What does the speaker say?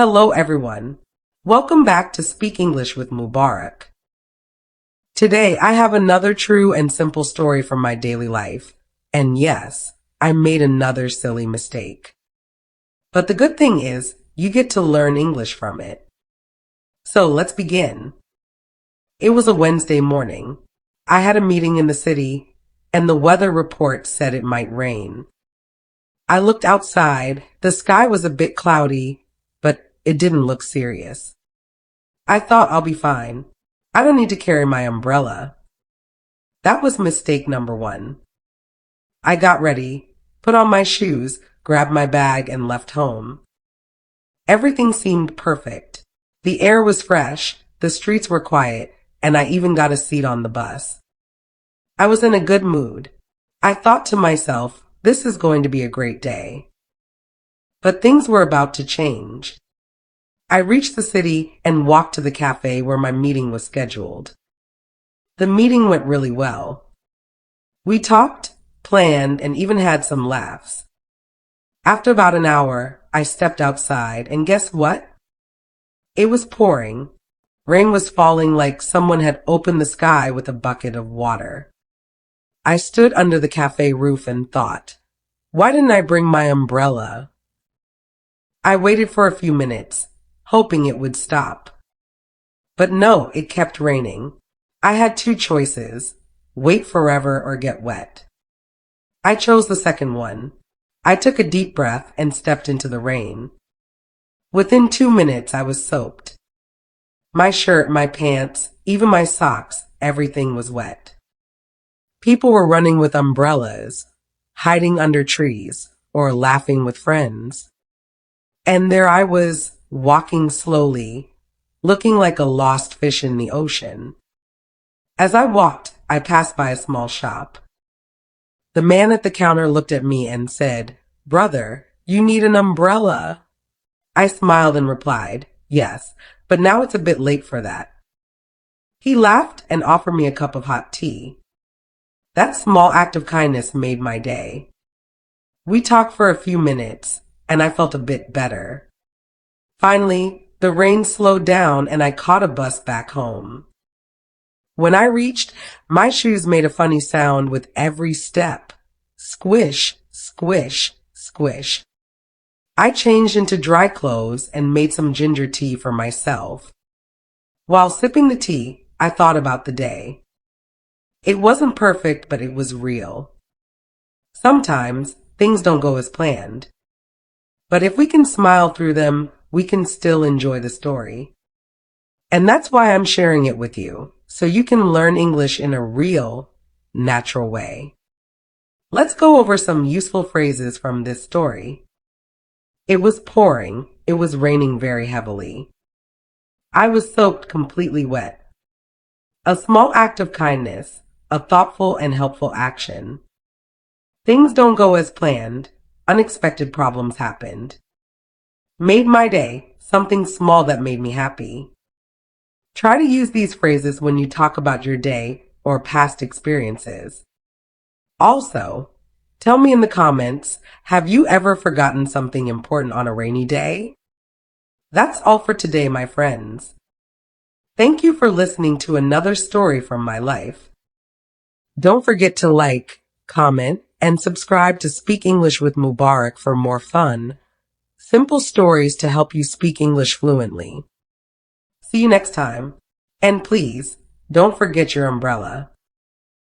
Hello everyone. Welcome back to Speak English with Mubarak. Today I have another true and simple story from my daily life. And yes, I made another silly mistake. But the good thing is, you get to learn English from it. So let's begin. It was a Wednesday morning. I had a meeting in the city, and the weather report said it might rain. I looked outside. The sky was a bit cloudy, but it didn't look serious. I thought I'll be fine. I don't need to carry my umbrella. That was mistake number one. I got ready, put on my shoes, grabbed my bag, and left home. Everything seemed perfect. The air was fresh, the streets were quiet, and I even got a seat on the bus. I was in a good mood. I thought to myself, this is going to be a great day. But things were about to change. I reached the city and walked to the cafe where my meeting was scheduled. The meeting went really well. We talked, planned, and even had some laughs. After about an hour, I stepped outside, and guess what? It was pouring. Rain was falling like someone had opened the sky with a bucket of water. I stood under the cafe roof and thought, why didn't I bring my umbrella? I waited for a few minutes, hoping it would stop. But no, it kept raining. I had two choices, wait forever or get wet. I chose the second one. I took a deep breath and stepped into the rain. Within 2 minutes, I was soaked. My shirt, my pants, even my socks, everything was wet. People were running with umbrellas, hiding under trees, or laughing with friends. And there I was, walking slowly, looking like a lost fish in the ocean. As I walked, I passed by a small shop. The man at the counter looked at me and said, "Brother, you need an umbrella." I smiled and replied, "Yes, but now it's a bit late for that." He laughed and offered me a cup of hot tea. That small act of kindness made my day. We talked for a few minutes, and I felt a bit better. Finally, the rain slowed down and I caught a bus back home. When I reached, my shoes made a funny sound with every step. Squish, squish, squish. I changed into dry clothes and made some ginger tea for myself. While sipping the tea, I thought about the day. It wasn't perfect, but it was real. Sometimes things don't go as planned. But if we can smile through them, we can still enjoy the story. And that's why I'm sharing it with you, so you can learn English in a real, natural way. Let's go over some useful phrases from this story. It was pouring. It was raining very heavily. I was soaked completely wet. A small act of kindness, a thoughtful and helpful action. Things don't go as planned. Unexpected problems happened. Made my day, something small that made me happy. Try to use these phrases when you talk about your day or past experiences. Also, tell me in the comments, have you ever forgotten something important on a rainy day? That's all for today, my friends. Thank you for listening to another story from my life. Don't forget to like, comment, and subscribe to Speak English with Mubarak for more fun, simple stories to help you speak English fluently. See you next time. And please, don't forget your umbrella.